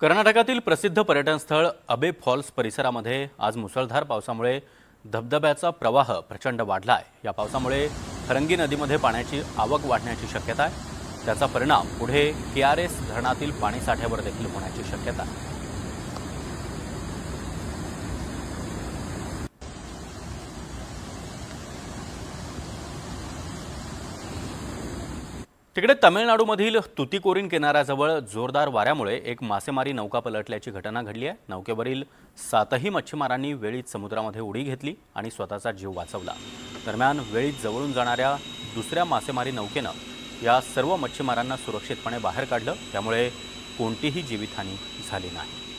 कर्नाटकातील प्रसिद्ध पर्यटन स्थळ अबे फॉल्स परिसरामध्ये आज मुसळधार पावसामुळे धबधब्याचा प्रवाह प्रचंड वाढला आहे। या पावसामुळे हरंगी नदीमध्ये पाण्याची आवक वाढण्याची शक्यता आहे। त्याचा परिणाम पुढे केआरएस धरणातील पाणीसाठ्यावर देखील होण्याची शक्यता आहे। तिकडे तमिळनाडूमधील तुतीकोरीन किनाऱ्याजवळ जोरदार वाऱ्यामुळे एक मासेमारी नौका पलटल्याची घटना घडली आहे। नौकेवरील 7ही मच्छीमारांनी वेळीच समुद्रामध्ये उडी घेतली आणि स्वतःचा जीव वाचवला। दरम्यान वेळीच जवळून जाणाऱ्या दुसऱ्या मासेमारी नौकेनं या सर्व मच्छीमारांना सुरक्षितपणे बाहेर काढलं, त्यामुळे कोणतीही जीवितहानी झाली नाही।